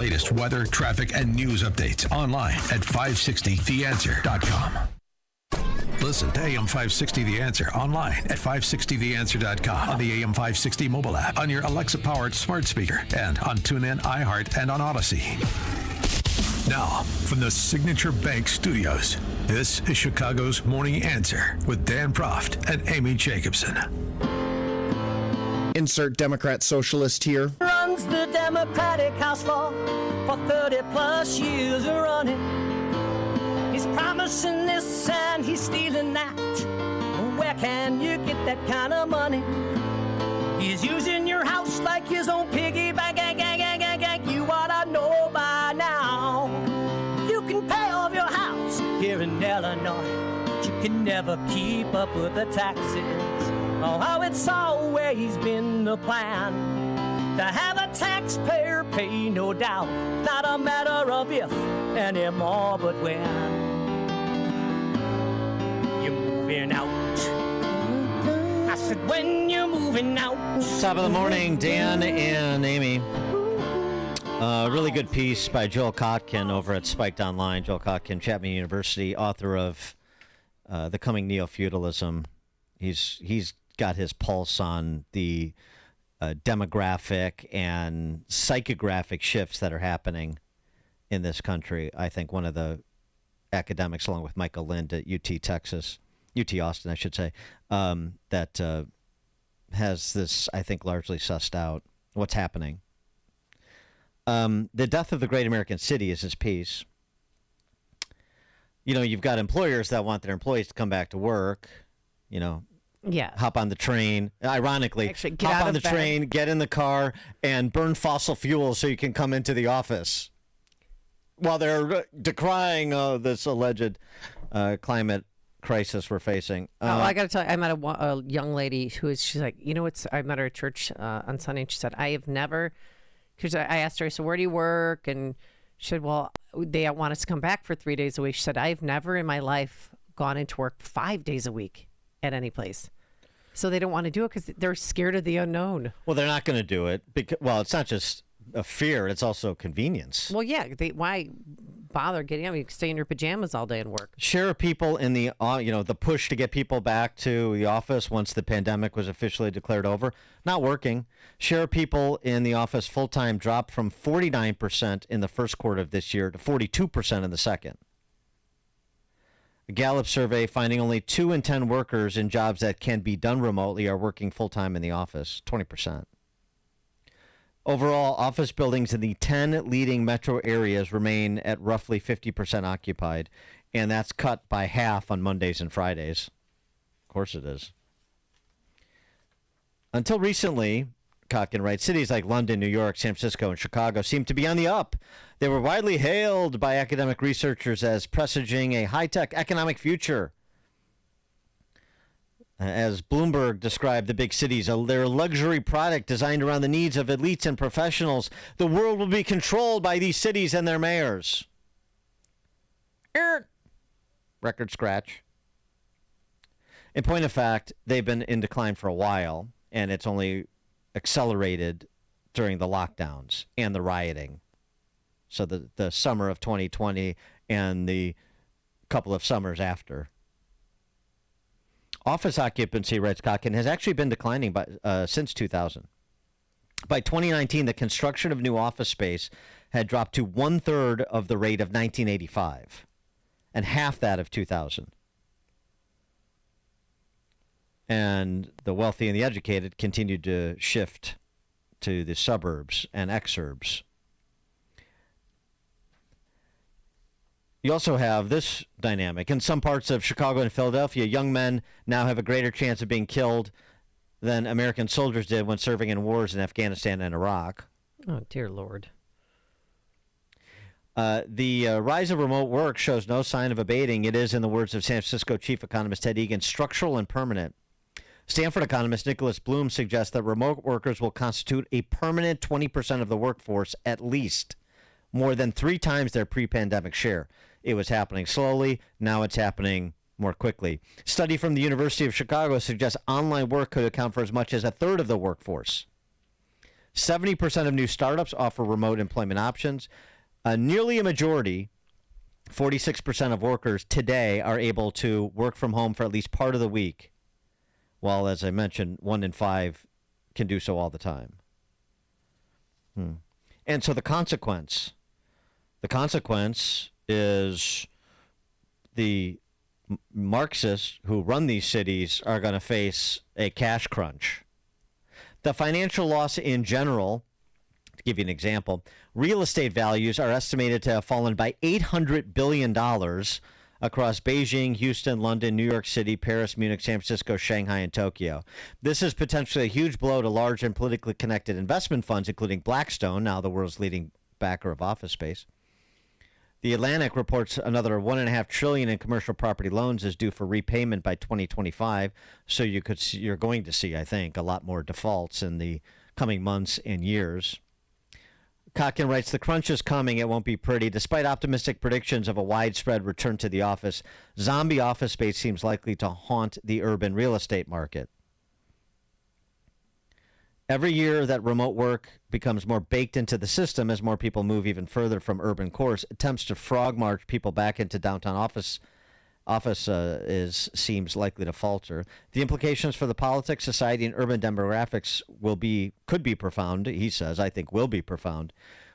Latest weather, traffic, and news updates online at 560theanswer.com. Listen to AM 560 The Answer online at 560theanswer.com, on the AM 560 mobile app, on your Alexa-powered smart speaker, and on TuneIn, iHeart, and on Odyssey. Now, from the Signature Bank Studios, this is Chicago's Morning Answer with Dan Proft and Amy Jacobson. Insert Democrat socialist here. Runs the Democratic House floor for 30 plus years running. He's promising this and he's stealing that. Where can you get that kind of money? He's using your house like his own piggy bank. You ought to know by now. You can pay off your house here in Illinois, but you can never keep up with the taxes. Oh, how it's always been the plan to have a taxpayer pay, no doubt. Not a matter of if anymore, but when you're moving out. I said, when you're moving out. Top of the morning, Dan and Amy. Really good piece by Joel Kotkin over at Spiked Online. Joel Kotkin, Chapman University, author of The Coming Neo-Feudalism. He's got his pulse on the demographic and psychographic shifts that are happening in this country. I think one of the academics, along with Michael Lind at UT Austin, I should say, that has this, I think, largely sussed out what's happening. The death of the great American city is his piece. You know, you've got employers that want their employees to come back to work, hop on the train. Ironically, actually, hop on the train, get in the car, and burn fossil fuels so you can come into the office while they're decrying this alleged climate crisis we're facing. I got to tell you, I met a young lady she's like, I met her at church on Sunday, and she said, I have never, because I asked her, I said, where do you work? And she said, well, they want us to come back for 3 days a week. She said, I've never in my life gone into work 5 days a week at any place. So they don't want to do it because they're scared of the unknown. Well, they're not going to do it because, well, it's not just a fear, it's also convenience. Well, yeah, why bother getting up? You can stay in your pajamas all day and work. Share of people in the, the push to get people back to the office once the pandemic was officially declared over, not working. Share of people in the office full-time dropped from 49% in the first quarter of this year to 42% in the second. A Gallup survey finding only 2 in 10 workers in jobs that can be done remotely are working full-time in the office, 20%. Overall, office buildings in the 10 leading metro areas remain at roughly 50% occupied, and that's cut by half on Mondays and Fridays. Of course it is. Until recently, Kotkin writes, cities like London, New York, San Francisco, and Chicago seem to be on the up. They were widely hailed by academic researchers as presaging a high-tech economic future. As Bloomberg described the big cities, they're a luxury product designed around the needs of elites and professionals. The world will be controlled by these cities and their mayors. Record scratch. In point of fact, they've been in decline for a while, and it's only accelerated during the lockdowns and the rioting. So the summer of 2020 and the couple of summers after. Office occupancy, writes Kotkin, has actually been declining since 2000. By 2019, the construction of new office space had dropped to 1/3 of the rate of 1985 and half that of 2000. And the wealthy and the educated continued to shift to the suburbs and exurbs. You also have this dynamic. In some parts of Chicago and Philadelphia, young men now have a greater chance of being killed than American soldiers did when serving in wars in Afghanistan and Iraq. Oh, dear Lord. The rise of remote work shows no sign of abating. It is, in the words of San Francisco chief economist Ted Egan, structural and permanent. Stanford economist Nicholas Bloom suggests that remote workers will constitute a permanent 20% of the workforce at least, more than 3 times their pre-pandemic share. It was happening slowly. Now it's happening more quickly. Study from the University of Chicago suggests online work could account for as much as 1/3 of the workforce. 70% of new startups offer remote employment options. Nearly a majority, 46% of workers today, are able to work from home for at least part of the week, while, as I mentioned, 1 in 5 can do so all the time. And so the consequence is the Marxists who run these cities are going to face a cash crunch. The financial loss in general, to give you an example, real estate values are estimated to have fallen by $800 billion across Beijing, Houston, London, New York City, Paris, Munich, San Francisco, Shanghai, and Tokyo. This is potentially a huge blow to large and politically connected investment funds, including Blackstone, now the world's leading backer of office space. The Atlantic reports another $1.5 trillion in commercial property loans is due for repayment by 2025. So you're going to see, I think, a lot more defaults in the coming months and years. Kotkin writes, the crunch is coming. It won't be pretty. Despite optimistic predictions of a widespread return to the office, zombie office space seems likely to haunt the urban real estate market. Every year that remote work becomes more baked into the system as more people move even further from urban cores, attempts to frog march people back into downtown office seems likely to falter. The implications for the politics, society, and urban demographics could be profound. He says, I think, will be profound.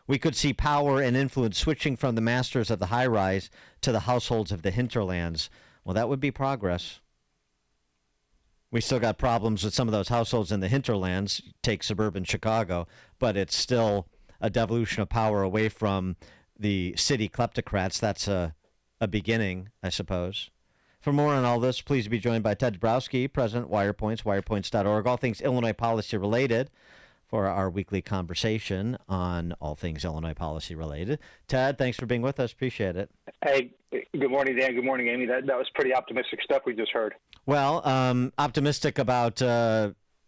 We could see power and influence switching from the masters of the high rise to the households of the hinterlands. Well, that would be progress. We still got problems with some of those households in the hinterlands, take suburban Chicago, but it's still a devolution of power away from the city kleptocrats. That's a beginning, I suppose. For more on all this, please be joined by Ted Dabrowski, President, Wirepoints, wirepoints.org, all things Illinois policy related, for our weekly conversation on all things Illinois policy related. Ted, thanks for being with us. Appreciate it. Hey, good morning, Dan. Good morning, Amy. That was pretty optimistic stuff we just heard. Well, optimistic about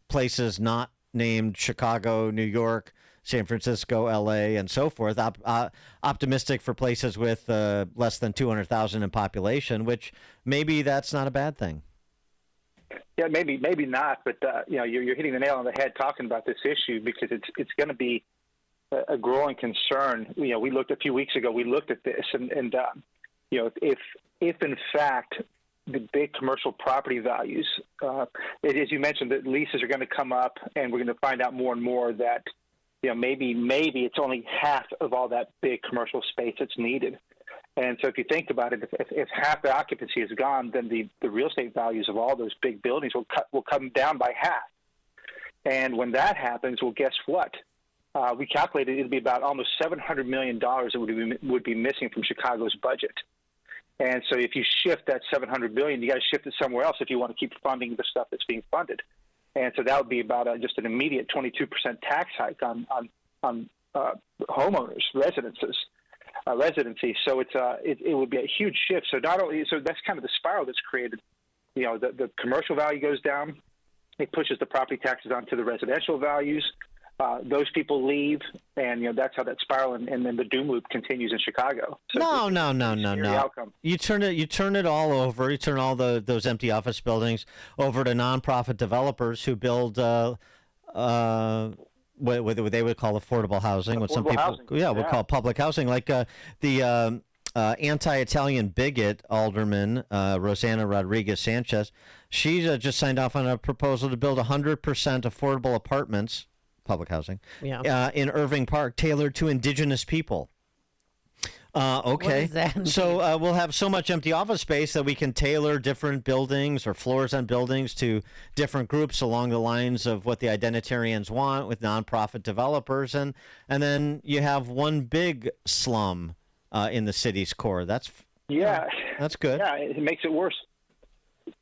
places not named Chicago, New York, San Francisco, L.A., and so forth. Optimistic for places with less than 200,000 in population, which maybe that's not a bad thing. Yeah, maybe not, but you're hitting the nail on the head talking about this issue because it's going to be a growing concern. We looked a few weeks ago. We looked at this, and if in fact the big commercial property values, as you mentioned, that leases are going to come up, and we're going to find out more and more that maybe it's only half of all that big commercial space that's needed. And so if you think about it, if half the occupancy is gone, then the real estate values of all those big buildings will come down by half. And when that happens, well, guess what? We calculated it would be about almost $700 million that would be missing from Chicago's budget. And so if you shift that $700 billion, you got to shift it somewhere else if you want to keep funding the stuff that's being funded. And so that would be about just an immediate 22% tax hike on homeowners, residency. So it would be a huge shift. So that's kind of the spiral that's created. The commercial value goes down. It pushes the property taxes onto the residential values. Those people leave, and that's how that spiral and then the doom loop continues in Chicago. So No. Outcome. You turn it all over. You turn all those empty office buildings over to nonprofit developers who build what they would call affordable housing. What some people would call public housing, like the anti-Italian bigot alderman Rosanna Rodriguez Sanchez. She just signed off on a proposal to build 100% affordable apartments. Public housing, in Irving Park, tailored to indigenous people. Okay, what does that mean? So we'll have so much empty office space that we can tailor different buildings or floors on buildings to different groups along the lines of what the identitarians want with nonprofit developers, and then you have one big slum in the city's core. That's good. Yeah, it makes it worse.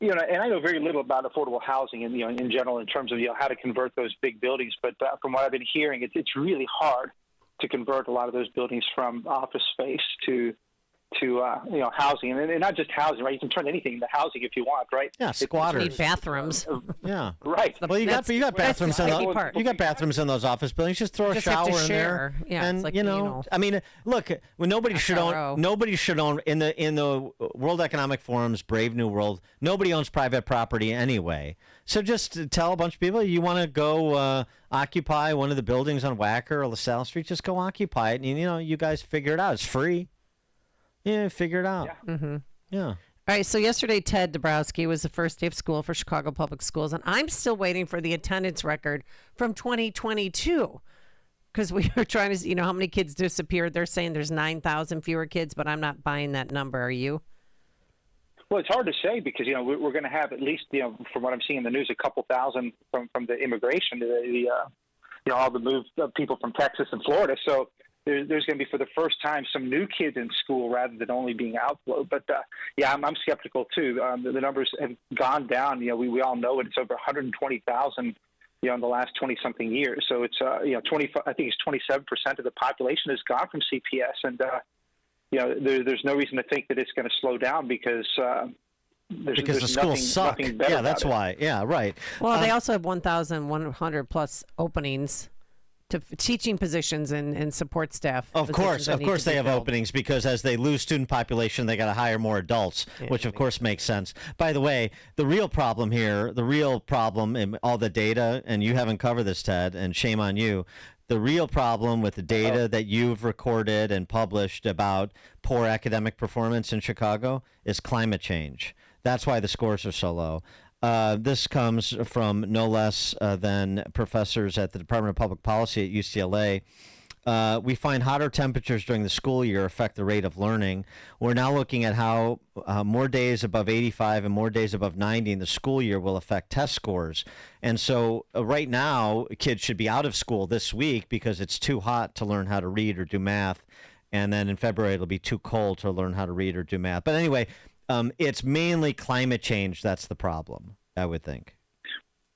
And I know very little about affordable housing in general in terms of how to convert those big buildings. But from what I've been hearing, it's really hard to convert a lot of those buildings from office space to housing, and not just housing, right? You can turn anything into housing if you want, right? Yeah, squatters. Need bathrooms. Yeah, right. Well, you got bathrooms in part. you got bathrooms in those office buildings. Just throw a Just have shower to in share. there, Yeah, and it's like, I mean, look, well, nobody should SRO. own in the World Economic Forum's Brave New World. Nobody owns private property anyway. So just tell a bunch of people you want to go occupy one of the buildings on Wacker or LaSalle Street. Just go occupy it, and you guys figure it out. It's free. Yeah, figure it out. Yeah. Mm-hmm. Yeah. All right, so yesterday, Ted Dabrowski was the first day of school for Chicago Public Schools, and I'm still waiting for the attendance record from 2022 because we were trying to see, how many kids disappeared. They're saying there's 9,000 fewer kids, but I'm not buying that number. Are you? Well, it's hard to say because we're going to have at least from what I'm seeing in the news, a couple thousand from the immigration, all the moved people from Texas and Florida. So there's going to be for the first time some new kids in school rather than only being outflow. But I'm skeptical too. The numbers have gone down. We all know it. It's over 120,000. In the last 20-something years. So it's 20. I think it's 27% of the population has gone from CPS, and there's no reason to think that it's going to slow down because the schools suck. Yeah, that's why. Yeah, right. Well, they also have 1,100 plus openings to teaching positions and support staff. Of course they have openings because as they lose student population, they got to hire more adults, which of course makes sense. By the way, the real problem in all the data, and you haven't covered this, Ted, and shame on you. The real problem with the data that you've recorded and published about poor academic performance in Chicago is climate change. That's why the scores are so low. This comes from no less than professors at the Department of Public Policy at UCLA. We find hotter temperatures during the school year affect the rate of learning. We're now looking at how more days above 85 and more days above 90 in the school year will affect test scores. And so right now, kids should be out of school this week because it's too hot to learn how to read or do math. And then in February, it'll be too cold to learn how to read or do math. But anyway, it's mainly climate change that's the problem, I would think.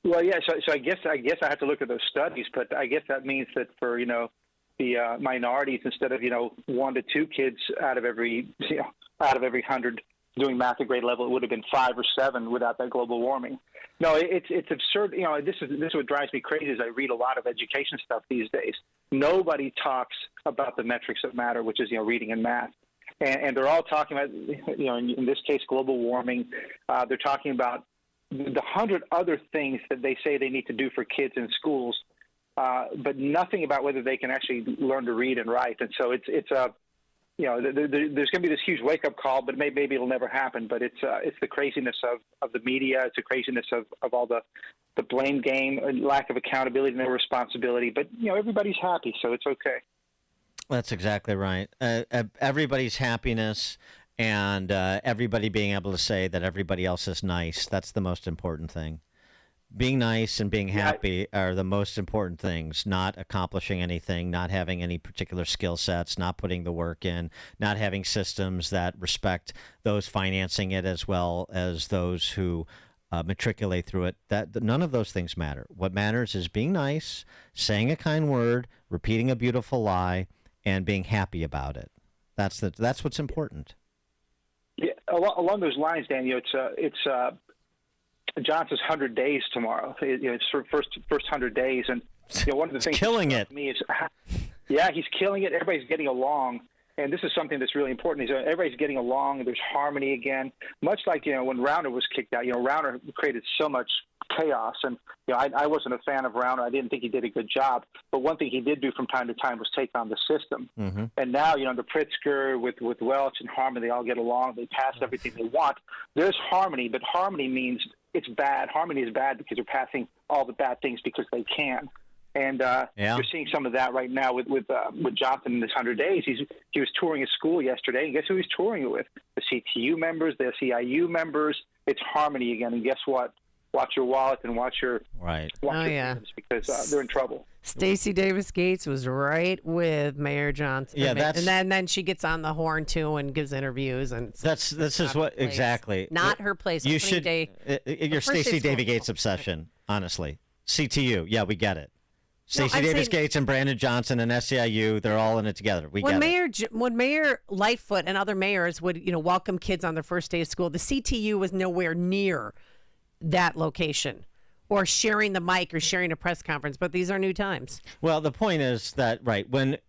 Well, yeah. So I guess I have to look at those studies, but I guess that means that for the minorities, instead of 1 to 2 kids out of every 100 doing math at grade level, it would have been 5 or 7 without that global warming. No, it's absurd. This is what drives me crazy. Is I read a lot of education stuff these days. Nobody talks about the metrics that matter, which is reading and math. And they're all talking about, in this case, global warming. They're talking about the 100 other things that they say they need to do for kids in schools, but nothing about whether they can actually learn to read and write. And so there's going to be this huge wake-up call, but maybe it'll never happen. But it's the craziness of the media. It's the craziness of all the blame game, lack of accountability, no responsibility. But everybody's happy, so it's okay. That's exactly right. Everybody's happiness and everybody being able to say that everybody else is nice. That's the most important thing. Being nice and being happy are the most important things, not accomplishing anything, not having any particular skill sets, not putting the work in, not having systems that respect those financing it as well as those who matriculate through it. None of those things matter. What matters is being nice, saying a kind word, repeating a beautiful lie, and being happy about it. That's what's important. Yeah, along those lines, Dan, it's Johnson's 100 days tomorrow. It's for first 100 days, and one of the things killing it. For me is, he's killing it. Everybody's getting along, and this is something that's really important. Is everybody's getting along. There's harmony again, much like when Rauner was kicked out. Rauner created so much chaos, and I wasn't a fan of Rauner. I didn't think he did a good job. But one thing he did do from time to time was take on the system. Mm-hmm. And now, the Pritzker with Welch and Harmon, they all get along. They pass everything they want. There's harmony, but harmony means it's bad. Harmony is bad because they're passing all the bad things because they can. And you're seeing some of that right now with Johnson in this 100 days. He was touring his school yesterday, and guess who he's touring it with? The CTU members, the CIU members. It's harmony again, and guess what? Watch your wallet and watch your because they're in trouble. Stacey Davis Gates was right with Mayor Johnson. Yeah, and then she gets on the horn too and gives interviews, and this is what place. Exactly not her place. You should your Stacey Davis Gates obsession, honestly. CTU, yeah, we get it. Stacey Davis Gates and Brandon Johnson and SEIU, they're all in it together. When Mayor Lightfoot and other mayors would, welcome kids on their first day of school, the CTU was nowhere near that location or sharing the mic or sharing a press conference. But these are new times. Well, the point is that, when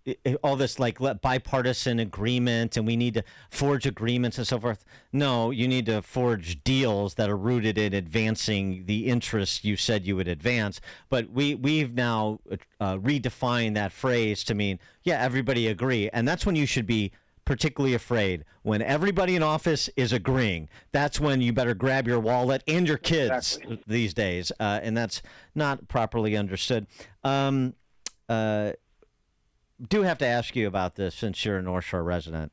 all this bipartisan agreement and we need to forge agreements and so forth. No, you need to forge deals that are rooted in advancing the interests you said you would advance. But we've now redefined that phrase to mean, everybody agree. And that's when you should be particularly afraid. When everybody in office is agreeing, that's when you better grab your wallet and your kids these days. And that's not properly understood. Do have to ask you about this since you're a North Shore resident.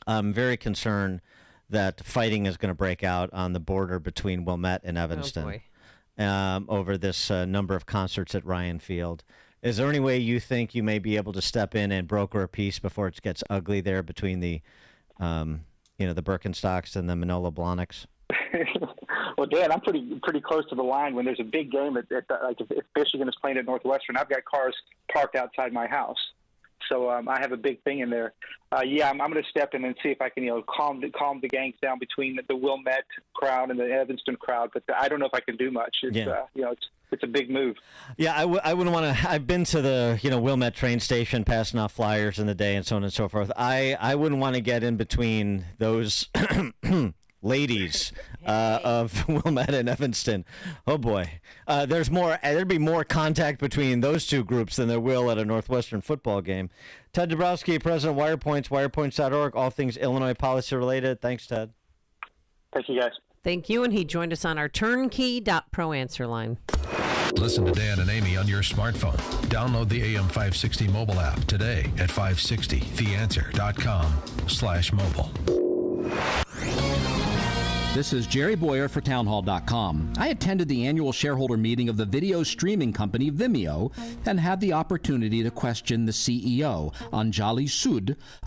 I'm very concerned that fighting is going to break out on the border between Wilmette and Evanston over this number of concerts at Ryan Field. Is there any way you think you may be able to step in and broker a peace before it gets ugly there between the, the Birkenstocks and the Manolo Blahniks? Well, Dan, I'm pretty close to the line. When there's a big game, if Michigan is playing at Northwestern, I've got cars parked outside my house. So I have a big thing in there. I'm going to step in and see if I can, calm the gangs down between the Wilmette crowd and the Evanston crowd. But I don't know if I can do much. It's a big move. Yeah, I wouldn't want to. I've been to the Wilmette train station, passing off flyers in the day and so on and so forth. I wouldn't want to get in between those ladies of Wilmette and Evanston. Oh boy, there'd be more contact between those two groups than there will at a Northwestern football game. Ted Dabrowski, President Wirepoints, wirepoints.org, all things Illinois policy related. Thanks, Ted. Thank you, guys. Thank you, and he joined us on our turnkey.pro answer line. Listen to Dan and Amy on your smartphone. Download the AM 560 mobile app today at 560theanswer.com/mobile. This is Jerry Boyer for townhall.com. I attended the annual shareholder meeting of the video streaming company Vimeo and had the opportunity to question the CEO, Anjali Sood,